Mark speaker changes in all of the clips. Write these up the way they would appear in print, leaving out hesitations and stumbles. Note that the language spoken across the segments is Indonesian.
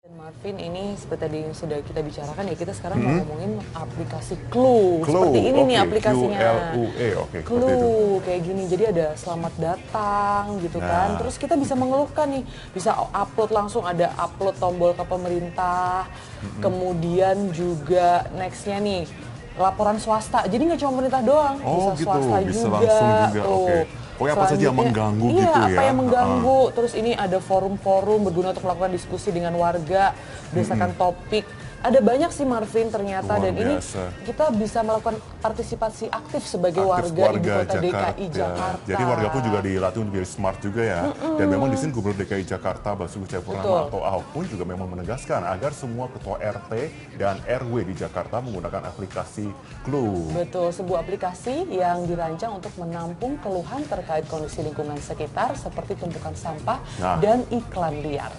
Speaker 1: Dan Marvin, ini seperti tadi yang sudah kita bicarakan ya, kita sekarang mau ngomongin aplikasi Clue. Seperti ini nih aplikasinya.
Speaker 2: Clue, oke, seperti itu.
Speaker 1: Clue kayak gini. Jadi ada selamat datang gitu kan. Terus kita bisa mengeluhkan nih, bisa upload langsung, ada upload tombol ke pemerintah. Kemudian juga nextnya nih laporan swasta. Jadi nggak cuma pemerintah doang, bisa
Speaker 2: gitu,
Speaker 1: swasta
Speaker 2: bisa
Speaker 1: juga.
Speaker 2: langsung juga, oke. Pokoknya apa saja yang mengganggu
Speaker 1: iya,
Speaker 2: gitu ya.
Speaker 1: apa yang mengganggu. Terus ini ada forum-forum berguna untuk melakukan diskusi dengan warga berdasarkan topik. Ada banyak sih Marvin ternyata,
Speaker 2: Luar
Speaker 1: dan ini
Speaker 2: biasa.
Speaker 1: kita bisa melakukan partisipasi aktif sebagai warga ibu kota DKI Jakarta.
Speaker 2: Jadi warga pun juga dilatih untuk jadi smart juga ya. Dan memang di sini Gubernur DKI Jakarta Basuki Cahayapurnama atau Ahok pun juga memang menegaskan agar semua ketua RT dan RW di Jakarta menggunakan aplikasi Clue.
Speaker 1: Betul, sebuah aplikasi yang dirancang untuk menampung keluhan terkait kondisi lingkungan sekitar seperti tumpukan sampah dan iklan liar.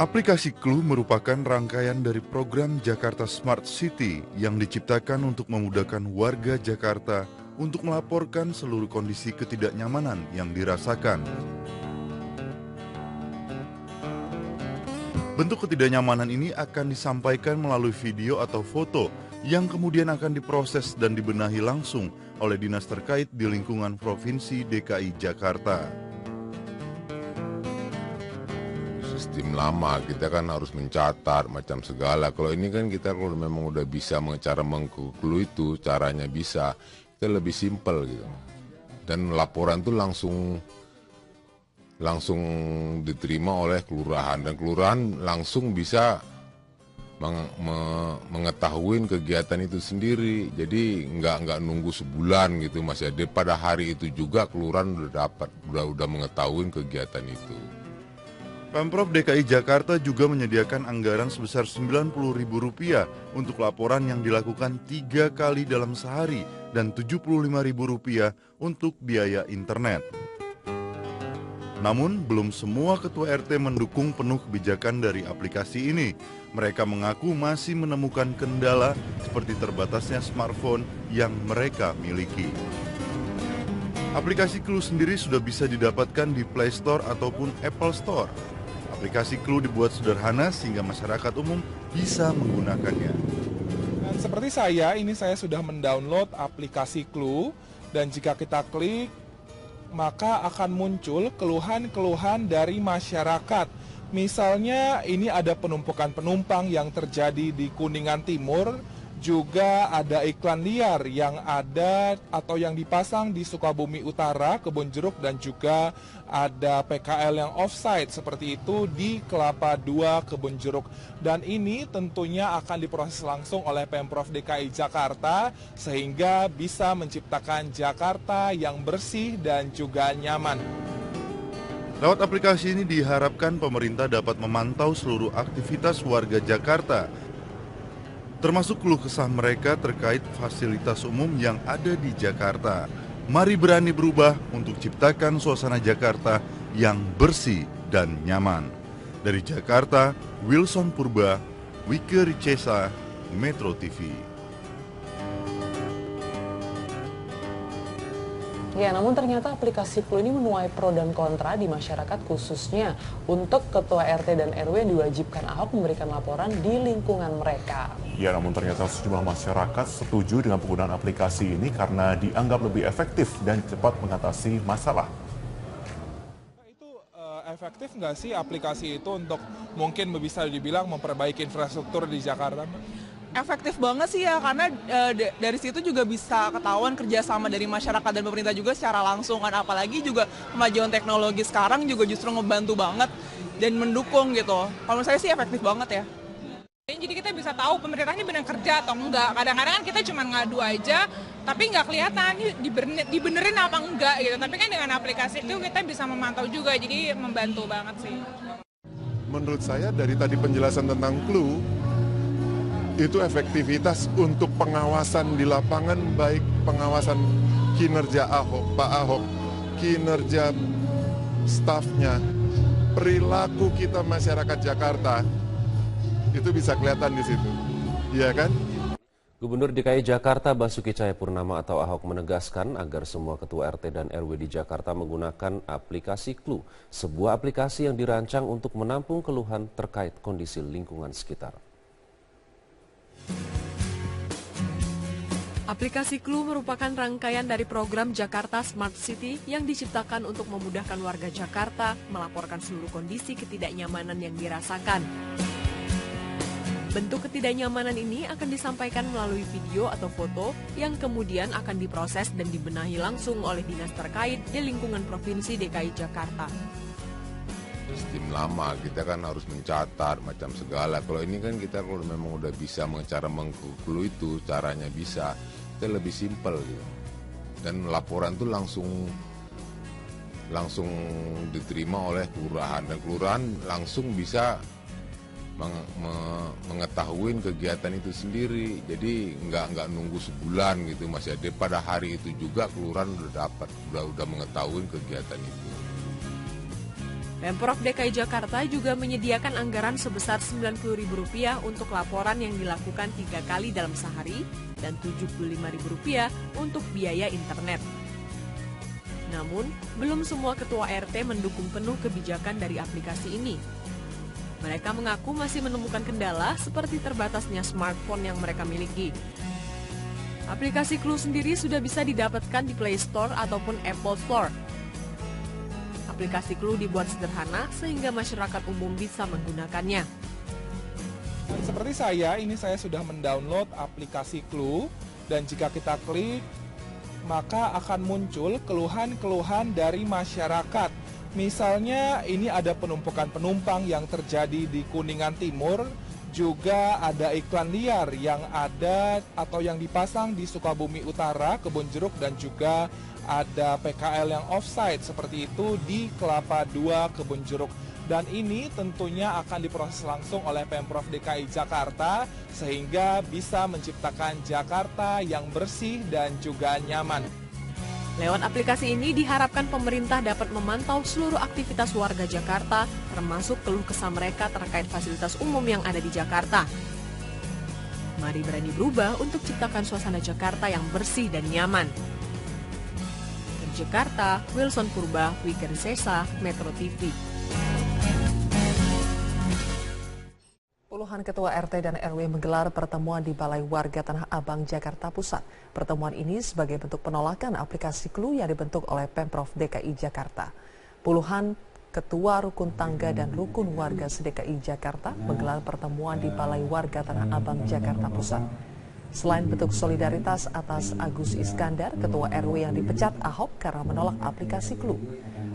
Speaker 3: Aplikasi Clue merupakan rangkaian dari program Jakarta Smart City yang diciptakan untuk memudahkan warga Jakarta untuk melaporkan seluruh kondisi ketidaknyamanan yang dirasakan. Bentuk ketidaknyamanan ini akan disampaikan melalui video atau foto yang kemudian akan diproses dan dibenahi langsung oleh dinas terkait di lingkungan Provinsi DKI Jakarta.
Speaker 4: Sistem lama kita kan harus mencatat macam segala. Kalau ini kan kita kalau memang udah bisa cara mengklu itu caranya bisa, kita lebih simpel gitu. Dan laporan tuh langsung diterima oleh kelurahan, dan kelurahan langsung bisa mengetahui kegiatan itu sendiri. Jadi nggak nunggu sebulan gitu Mas ya. Pada hari itu juga kelurahan udah mengetahui kegiatan itu.
Speaker 3: Pemprov DKI Jakarta juga menyediakan anggaran sebesar Rp90.000 untuk laporan yang dilakukan 3 kali dalam sehari dan Rp75.000 untuk biaya internet. Namun, belum semua ketua RT mendukung penuh kebijakan dari aplikasi ini. Mereka mengaku masih menemukan kendala seperti terbatasnya smartphone yang mereka miliki. Aplikasi Clue sendiri sudah bisa didapatkan di Play Store ataupun Apple Store. Aplikasi Clue dibuat sederhana sehingga masyarakat umum bisa menggunakannya.
Speaker 5: Dan seperti saya sudah mendownload aplikasi Clue, dan jika kita klik, maka akan muncul keluhan-keluhan dari masyarakat. Misalnya ini ada penumpukan penumpang yang terjadi di Kuningan Timur, juga ada iklan liar yang ada atau yang dipasang di Sukabumi Utara, Kebonjeruk, dan juga ada PKL yang offside seperti itu di Kelapa II, Kebonjeruk. Dan ini tentunya akan diproses langsung oleh Pemprov DKI Jakarta sehingga bisa menciptakan Jakarta yang bersih dan juga nyaman.
Speaker 3: Lewat aplikasi ini diharapkan pemerintah dapat memantau seluruh aktivitas warga Jakarta, termasuk keluh kesah mereka terkait fasilitas umum yang ada di Jakarta. Mari berani berubah untuk ciptakan suasana Jakarta yang bersih dan nyaman. Dari Jakarta, Wilson Purba, Wike Ricesa, Metro TV.
Speaker 1: Ya, namun ternyata aplikasi Clue ini menuai pro dan kontra di masyarakat, khususnya untuk ketua RT dan RW yang diwajibkan Ahok memberikan laporan di lingkungan mereka.
Speaker 2: Ya, namun ternyata sejumlah masyarakat setuju dengan penggunaan aplikasi ini karena dianggap lebih efektif dan cepat mengatasi masalah.
Speaker 5: Itu efektif nggak sih aplikasi itu untuk mungkin bisa dibilang memperbaiki infrastruktur di Jakarta?
Speaker 6: Efektif banget sih ya, karena dari situ juga bisa ketahuan kerjasama dari masyarakat dan pemerintah juga secara langsung kan, apalagi juga kemajuan teknologi sekarang juga justru ngebantu banget dan mendukung gitu. Kalau saya sih efektif banget ya.
Speaker 7: Jadi kita bisa tahu pemerintahnya benar kerja atau enggak. Kadang-kadang kan kita cuma ngadu aja, tapi nggak kelihatan dibenerin apa enggak gitu. Tapi kan dengan aplikasi itu kita bisa memantau juga, jadi membantu banget sih.
Speaker 8: Menurut saya dari tadi penjelasan tentang Clue, itu efektivitas untuk pengawasan di lapangan, baik pengawasan kinerja Ahok, Pak Ahok, kinerja stafnya, perilaku kita masyarakat Jakarta, itu bisa kelihatan di situ, iya kan?
Speaker 9: Gubernur DKI Jakarta Basuki Cahayapurnama atau Ahok menegaskan agar semua ketua RT dan RW di Jakarta menggunakan aplikasi Clue, sebuah aplikasi yang dirancang untuk menampung keluhan terkait kondisi lingkungan sekitar.
Speaker 10: Aplikasi Clue merupakan rangkaian dari program Jakarta Smart City yang diciptakan untuk memudahkan warga Jakarta melaporkan seluruh kondisi ketidaknyamanan yang dirasakan. Bentuk ketidaknyamanan ini akan disampaikan melalui video atau foto yang kemudian akan diproses dan dibenahi langsung oleh dinas terkait di lingkungan Provinsi DKI Jakarta.
Speaker 4: Sistem lama, kita kan harus mencatat macam segala. Kalau ini kan kita kalau memang udah bisa cara mengkulu itu, caranya bisa, kita lebih simpel gitu. Dan laporan itu langsung diterima oleh kelurahan, dan kelurahan langsung bisa mengetahui kegiatan itu sendiri. Jadi nggak nunggu sebulan gitu, masih ada pada hari itu juga kelurahan udah mengetahui kegiatan itu.
Speaker 10: Pemprov DKI Jakarta juga menyediakan anggaran sebesar Rp90.000 untuk laporan yang dilakukan 3 kali dalam sehari dan Rp75.000 untuk biaya internet. Namun, belum semua ketua RT mendukung penuh kebijakan dari aplikasi ini. Mereka mengaku masih menemukan kendala seperti terbatasnya smartphone yang mereka miliki. Aplikasi Clue sendiri sudah bisa didapatkan di Play Store ataupun Apple Store. Aplikasi Clue dibuat sederhana sehingga masyarakat umum bisa menggunakannya.
Speaker 5: Seperti saya sudah mendownload aplikasi Clue, dan jika kita klik, maka akan muncul keluhan-keluhan dari masyarakat. Misalnya ini ada penumpukan penumpang yang terjadi di Kuningan Timur, juga ada iklan liar yang ada atau yang dipasang di Sukabumi Utara, Kebonjeruk, dan juga ada PKL yang offside seperti itu di Kelapa II, Kebonjeruk. Dan ini tentunya akan diproses langsung oleh Pemprov DKI Jakarta sehingga bisa menciptakan Jakarta yang bersih dan juga nyaman.
Speaker 10: Lewat aplikasi ini diharapkan pemerintah dapat memantau seluruh aktivitas warga Jakarta, termasuk keluh kesah mereka terkait fasilitas umum yang ada di Jakarta. Mari berani berubah untuk ciptakan suasana Jakarta yang bersih dan nyaman. Dari Jakarta, Wilson Purba, Weekend Sesa, Metro TV.
Speaker 1: Puluhan ketua RT dan RW menggelar pertemuan di Balai Warga Tanah Abang, Jakarta Pusat. Pertemuan ini sebagai bentuk penolakan aplikasi Clue yang dibentuk oleh Pemprov DKI Jakarta. Puluhan ketua rukun tangga dan rukun warga se-DKI Jakarta menggelar pertemuan di Balai Warga Tanah Abang, Jakarta Pusat. Selain bentuk solidaritas atas Agus Iskandar, ketua RW yang dipecat Ahok karena menolak aplikasi Clue.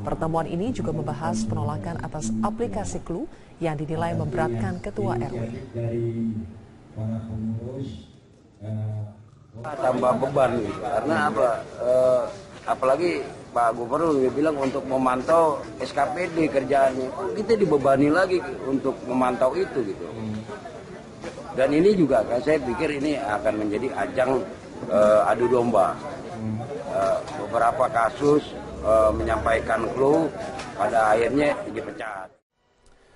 Speaker 1: Pertemuan ini juga membahas penolakan atas aplikasi Clue yang dinilai memberatkan ketua RW.
Speaker 11: Tambah beban gitu. Karena apa? Apalagi Pak Gubernur bilang untuk memantau SKPD kerjaannya, kita dibebani lagi untuk memantau itu gitu. Dan ini juga kan saya pikir ini akan menjadi ajang adu domba. Beberapa kasus menyampaikan Clue pada akhirnya dipecat.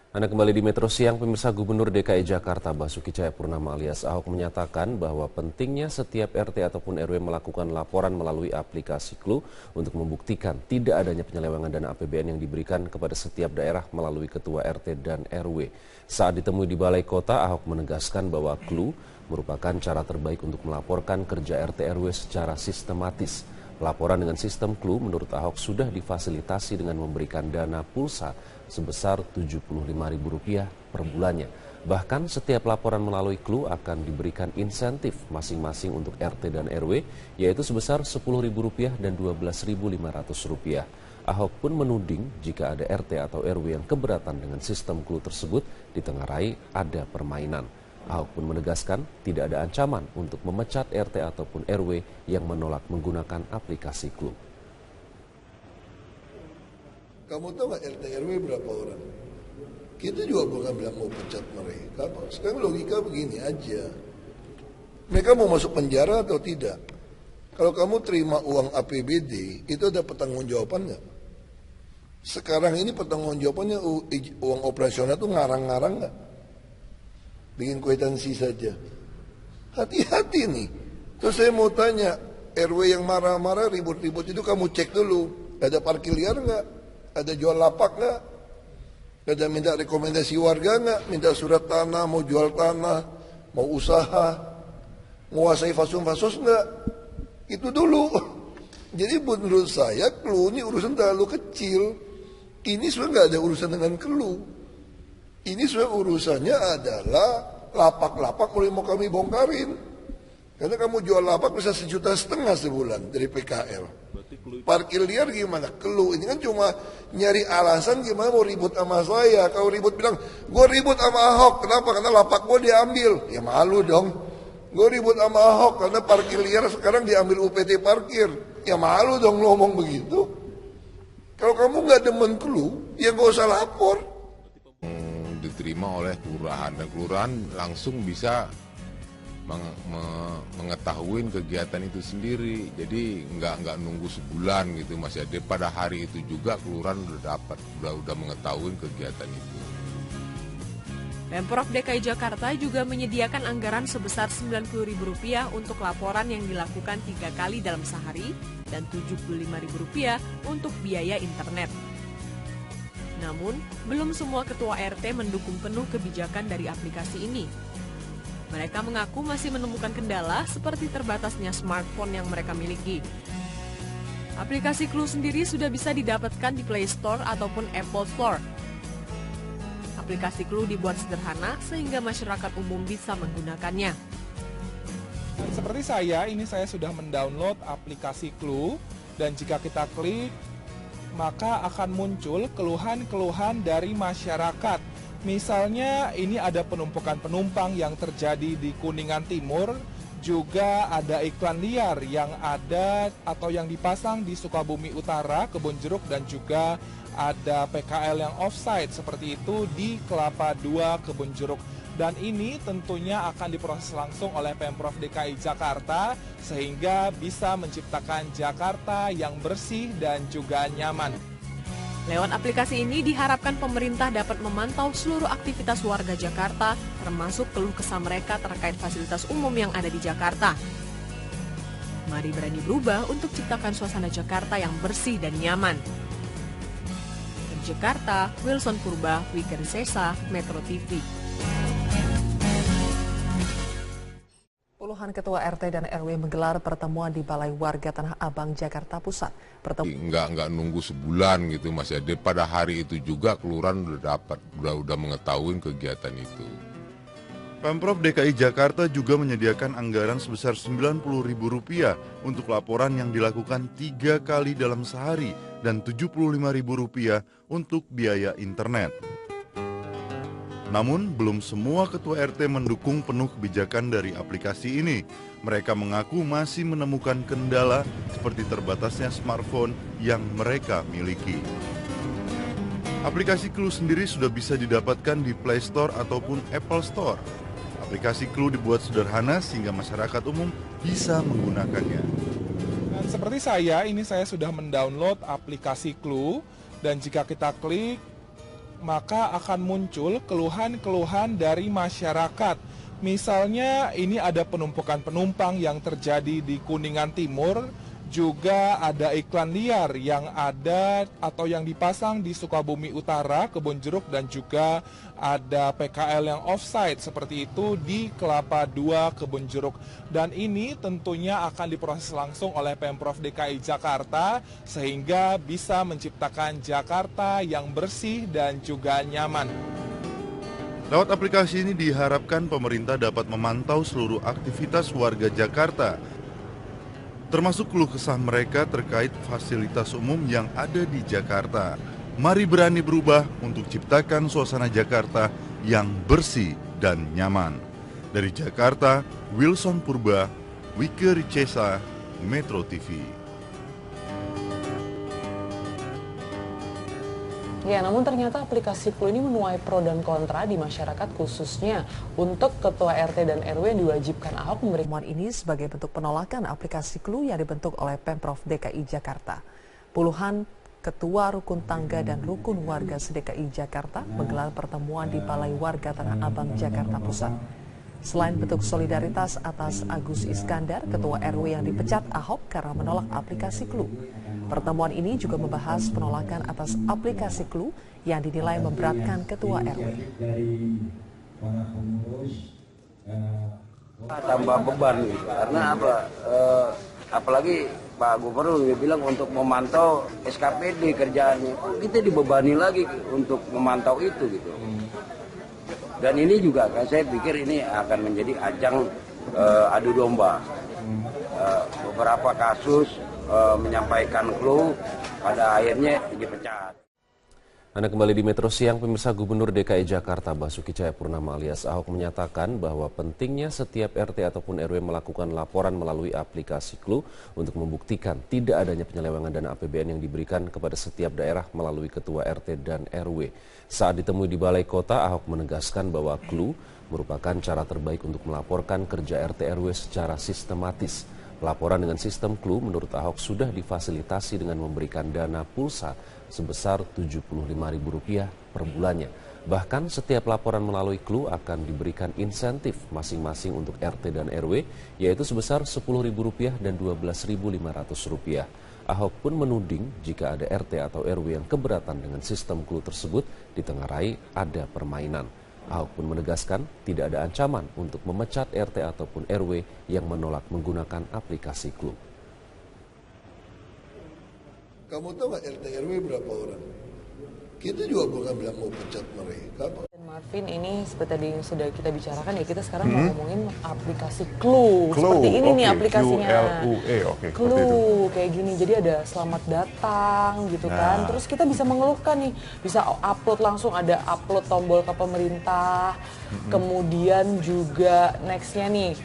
Speaker 9: Anda kembali di Metro Siang, pemirsa. Gubernur DKI Jakarta Basuki Cahayapurnama alias Ahok menyatakan bahwa pentingnya setiap RT ataupun RW melakukan laporan melalui aplikasi Clue untuk membuktikan tidak adanya penyelewengan dana APBN yang diberikan kepada setiap daerah melalui ketua RT dan RW. Saat ditemui di Balai Kota, Ahok menegaskan bahwa Clue merupakan cara terbaik untuk melaporkan kerja RT RW secara sistematis. Laporan dengan sistem Clue menurut Ahok sudah difasilitasi dengan memberikan dana pulsa sebesar Rp75.000 per bulannya. Bahkan setiap laporan melalui Clue akan diberikan insentif masing-masing untuk RT dan RW, yaitu sebesar Rp10.000 dan Rp12.500. Ahok pun menuding jika ada RT atau RW yang keberatan dengan sistem Clue tersebut, ditengarai ada permainan. Ahok pun menegaskan tidak ada ancaman untuk memecat RT ataupun RW yang menolak menggunakan aplikasi Clue.
Speaker 12: Kamu tahu nggak RT RW berapa orang? Kita juga bukan bilang mau pecat mereka. Sekarang logika begini aja. Mereka mau masuk penjara atau tidak? Kalau kamu terima uang APBD, itu ada pertanggungjawaban nggak? Sekarang ini pertanggungjawabannya uang operasional itu ngarang-ngarang nggak? Bikin kwitansi saja. Hati-hati nih. Terus saya mau tanya, RW yang marah-marah ribut-ribut itu kamu cek dulu, ada parkir liar nggak? Ada jual lapak nggak? Ada minta rekomendasi warga nggak? Minta surat tanah, mau jual tanah, mau usaha, menguasai fasos-fasos nggak? Itu dulu. Jadi menurut saya clue ini urusan terlalu kecil. Ini sebenarnya nggak ada urusan dengan clue. Ini sebenarnya urusannya adalah lapak-lapak mulai mau kami bongkarin. Karena kamu jual lapak bisa 1,5 juta sebulan dari PKL. Parkir liar gimana? Clue. Ini kan cuma nyari alasan gimana mau ribut sama saya. Kalau ribut bilang, gue ribut sama Ahok. Kenapa? Karena lapak gue diambil. Ya malu dong. Gue ribut sama Ahok karena parkir liar sekarang diambil UPT parkir. Ya malu dong ngomong begitu. Kalau kamu nggak demen clue, ya nggak usah lapor.
Speaker 4: Diterima oleh kelurahan dan kelurahan langsung bisa mengetahui kegiatan itu sendiri. Jadi nggak nunggu sebulan gitu, masih ada pada hari itu juga kelurahan udah mengetahui kegiatan itu.
Speaker 10: Pemprov DKI Jakarta juga menyediakan anggaran sebesar Rp90.000 untuk laporan yang dilakukan 3 kali dalam sehari dan Rp75.000 untuk biaya internet. Namun, belum semua ketua RT mendukung penuh kebijakan dari aplikasi ini. Mereka mengaku masih menemukan kendala seperti terbatasnya smartphone yang mereka miliki. Aplikasi Clue sendiri sudah bisa didapatkan di Play Store ataupun Apple Store. Aplikasi Clue dibuat sederhana sehingga masyarakat umum bisa menggunakannya.
Speaker 5: Seperti saya sudah mendownload aplikasi Clue dan jika kita klik maka akan muncul keluhan-keluhan dari masyarakat. Misalnya ini ada penumpukan penumpang yang terjadi di Kuningan Timur, juga ada iklan liar yang ada atau yang dipasang di Sukabumi Utara, Kebonjeruk, dan juga ada PKL yang offside seperti itu di Kelapa II, Kebonjeruk. Dan ini tentunya akan diproses langsung oleh Pemprov DKI Jakarta sehingga bisa menciptakan Jakarta yang bersih dan juga nyaman.
Speaker 10: Lewat aplikasi ini diharapkan pemerintah dapat memantau seluruh aktivitas warga Jakarta, termasuk keluh kesah mereka terkait fasilitas umum yang ada di Jakarta. Mari berani berubah untuk ciptakan suasana Jakarta yang bersih dan nyaman. Di Jakarta, Wilson Purba, Wika Risesa, Metro TV.
Speaker 1: Puluhan ketua RT dan RW menggelar pertemuan di Balai Warga Tanah Abang, Jakarta Pusat.
Speaker 4: Nggak nunggu sebulan gitu, masih ada pada hari itu juga kelurahan udah mengetahui kegiatan itu.
Speaker 3: Pemprov DKI Jakarta juga menyediakan anggaran sebesar Rp90.000 untuk laporan yang dilakukan 3 kali dalam sehari dan Rp75.000 untuk biaya internet. Namun, belum semua ketua RT mendukung penuh kebijakan dari aplikasi ini. Mereka mengaku masih menemukan kendala seperti terbatasnya smartphone yang mereka miliki. Aplikasi Clue sendiri sudah bisa didapatkan di Play Store ataupun Apple Store. Aplikasi Clue dibuat sederhana sehingga masyarakat umum bisa menggunakannya.
Speaker 5: Dan seperti saya sudah mendownload aplikasi Clue dan jika kita klik maka akan muncul keluhan-keluhan dari masyarakat. Misalnya ini ada penumpukan penumpang yang terjadi di Kuningan Timur, juga ada iklan liar yang ada atau yang dipasang di Sukabumi Utara, Kebonjeruk, dan juga ada PKL yang offside seperti itu di Kelapa II, Kebonjeruk. Dan ini tentunya akan diproses langsung oleh Pemprov DKI Jakarta sehingga bisa menciptakan Jakarta yang bersih dan juga nyaman.
Speaker 3: Lewat aplikasi ini diharapkan pemerintah dapat memantau seluruh aktivitas warga Jakarta, termasuk keluh kesah mereka terkait fasilitas umum yang ada di Jakarta. Mari berani berubah untuk ciptakan suasana Jakarta yang bersih dan nyaman. Dari Jakarta, Wilson Purba, Wika Risesa, Metro TV.
Speaker 1: Ya, namun ternyata aplikasi Clue ini menuai pro dan kontra di masyarakat, khususnya untuk ketua RT dan RW yang diwajibkan Ahok memberikan ini sebagai bentuk penolakan aplikasi Clue yang dibentuk oleh Pemprov DKI Jakarta. Puluhan ketua rukun tangga dan rukun warga se-DKI Jakarta menggelar pertemuan di Balai Warga Tanah Abang, Jakarta Pusat.
Speaker 13: Selain bentuk solidaritas atas Agus Iskandar, Ketua RW yang dipecat Ahok karena menolak aplikasi Clue. Pertemuan ini juga membahas penolakan atas aplikasi Clue yang dinilai memberatkan Ketua RW.
Speaker 11: Tambah beban gitu. Karena apa? Apalagi Pak Gubernur bilang untuk memantau SKPD kerjaannya, kita dibebani lagi untuk memantau itu gitu. Dan ini juga kan saya pikir ini akan menjadi ajang adu domba. Beberapa kasus menyampaikan clue, pada akhirnya dipecat.
Speaker 9: Anda kembali di Metro Siang, pemirsa. Gubernur DKI Jakarta Basuki Cahayapurnama alias Ahok menyatakan bahwa pentingnya setiap RT ataupun RW melakukan laporan melalui aplikasi Clue untuk membuktikan tidak adanya penyelewengan dana APBN yang diberikan kepada setiap daerah melalui ketua RT dan RW. Saat ditemui di Balai Kota, Ahok menegaskan bahwa Clue merupakan cara terbaik untuk melaporkan kerja RT RW secara sistematis. Laporan dengan sistem Clue menurut Ahok sudah difasilitasi dengan memberikan dana pulsa sebesar Rp75.000 per bulannya. Bahkan setiap laporan melalui Clue akan diberikan insentif masing-masing untuk RT dan RW, yaitu sebesar Rp10.000 dan Rp12.500. Ahok pun menuding jika ada RT atau RW yang keberatan dengan sistem Clue tersebut, ditengarai ada permainan. Ahok pun menegaskan tidak ada ancaman untuk memecat RT ataupun RW yang menolak menggunakan aplikasi Clue.
Speaker 12: Kamu tahu nggak RT RW berapa orang? Kita juga bukan bilang mau pecat mereka.
Speaker 1: Dan Marvin, ini seperti tadi yang sudah kita bicarakan ya, kita sekarang mau ngomongin aplikasi Clue. Seperti ini nih aplikasinya. Clue kayak gini. Jadi ada selamat datang gitu kan. Terus kita bisa mengeluhkan nih, bisa upload langsung, ada upload tombol ke pemerintah. Kemudian juga nextnya nih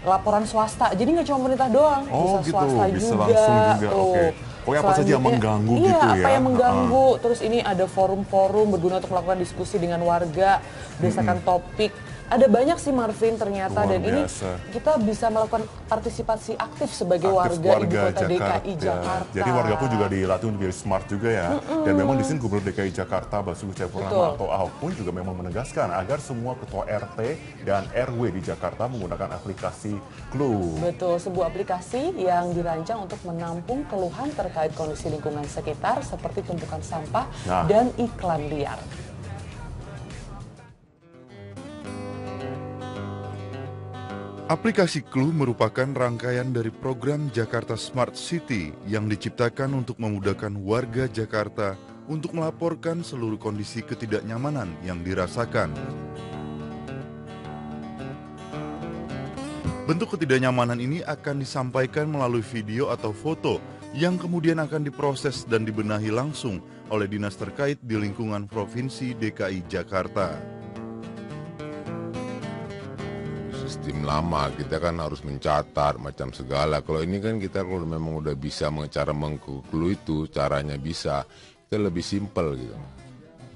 Speaker 1: laporan swasta. Jadi nggak cuma pemerintah doang, bisa
Speaker 2: gitu,
Speaker 1: swasta
Speaker 2: bisa
Speaker 1: juga.
Speaker 2: langsung juga. Pokoknya apa saja yang mengganggu gitu ya.
Speaker 1: Iya, apa yang mengganggu. Terus ini ada forum-forum berguna untuk melakukan diskusi dengan warga berdasarkan topik. Ada banyak sih Marvin ternyata. Dan ini kita bisa melakukan partisipasi aktif sebagai warga ibu kota DKI Jakarta.
Speaker 2: Jadi warga pun juga dilatih untuk menjadi smart juga ya. Dan memang di sini Gubernur DKI Jakarta Basuki Cahayapurnama atau Ahok pun juga memang menegaskan agar semua ketua RT dan RW di Jakarta menggunakan aplikasi Clue.
Speaker 1: Betul, sebuah aplikasi yang dirancang untuk menampung keluhan terkait kondisi lingkungan sekitar seperti tumpukan sampah dan iklan liar.
Speaker 3: Aplikasi Clue merupakan rangkaian dari program Jakarta Smart City yang diciptakan untuk memudahkan warga Jakarta untuk melaporkan seluruh kondisi ketidaknyamanan yang dirasakan. Bentuk ketidaknyamanan ini akan disampaikan melalui video atau foto yang kemudian akan diproses dan dibenahi langsung oleh dinas terkait di lingkungan Provinsi DKI Jakarta.
Speaker 4: Sistem lama kita kan harus mencatat macam segala. Kalau ini kan kita kalau memang udah bisa cara mengklu itu, caranya bisa, kita lebih simpel gitu.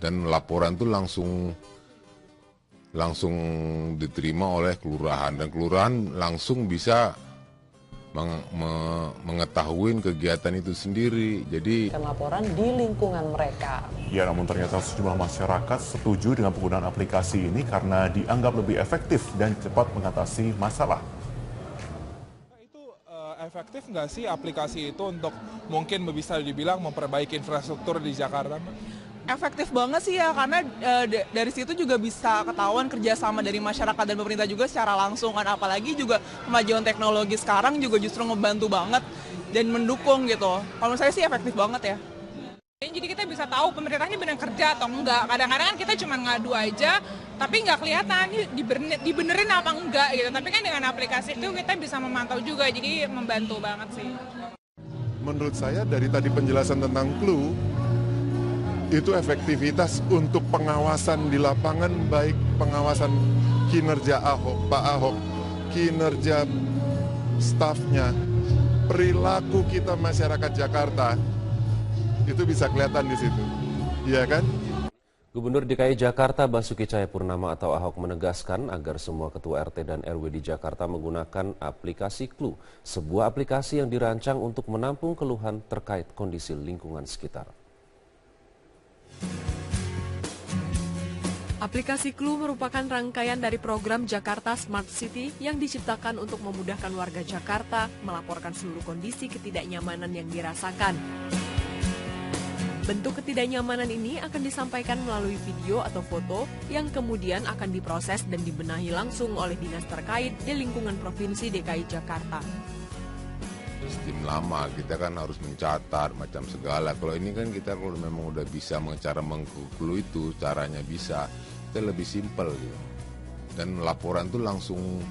Speaker 4: Dan laporan tuh langsung diterima oleh kelurahan, dan kelurahan langsung bisa mengetahui kegiatan itu sendiri. Jadi
Speaker 1: laporan di lingkungan mereka.
Speaker 2: Ya, namun ternyata sejumlah masyarakat setuju dengan penggunaan aplikasi ini karena dianggap lebih efektif dan cepat mengatasi masalah.
Speaker 5: Itu efektif nggak sih aplikasi itu untuk mungkin bisa dibilang memperbaiki infrastruktur di Jakarta?
Speaker 6: Efektif banget sih ya, karena dari situ juga bisa ketahuan kerjasama dari masyarakat dan pemerintah juga secara langsung kan. Apalagi juga kemajuan teknologi sekarang juga justru ngebantu banget dan mendukung gitu. Kalau saya sih efektif banget ya.
Speaker 7: Jadi kita bisa tahu pemerintahnya benar kerja atau enggak. Kadang-kadang kan kita cuma ngadu aja, tapi nggak kelihatan dibenerin apa enggak gitu. Tapi kan dengan aplikasi itu kita bisa memantau juga, jadi membantu banget sih.
Speaker 8: Menurut saya dari tadi penjelasan tentang Clue, itu efektivitas untuk pengawasan di lapangan, baik pengawasan kinerja Ahok, Pak Ahok, kinerja stafnya, perilaku kita masyarakat Jakarta, itu bisa kelihatan di situ, iya kan?
Speaker 9: Gubernur DKI Jakarta Basuki Cahayapurnama atau Ahok menegaskan agar semua ketua RT dan RW di Jakarta menggunakan aplikasi Clue, sebuah aplikasi yang dirancang untuk menampung keluhan terkait kondisi lingkungan sekitar.
Speaker 10: Aplikasi Clue merupakan rangkaian dari program Jakarta Smart City yang diciptakan untuk memudahkan warga Jakarta melaporkan seluruh kondisi ketidaknyamanan yang dirasakan. Bentuk ketidaknyamanan ini akan disampaikan melalui video atau foto yang kemudian akan diproses dan dibenahi langsung oleh dinas terkait di lingkungan Provinsi DKI Jakarta.
Speaker 4: Sistem lama kita kan harus mencatat macam segala. Kalau ini kan kita kalau memang udah bisa cara mengklu itu, caranya bisa, kita lebih simpel gitu. Dan laporan tuh langsung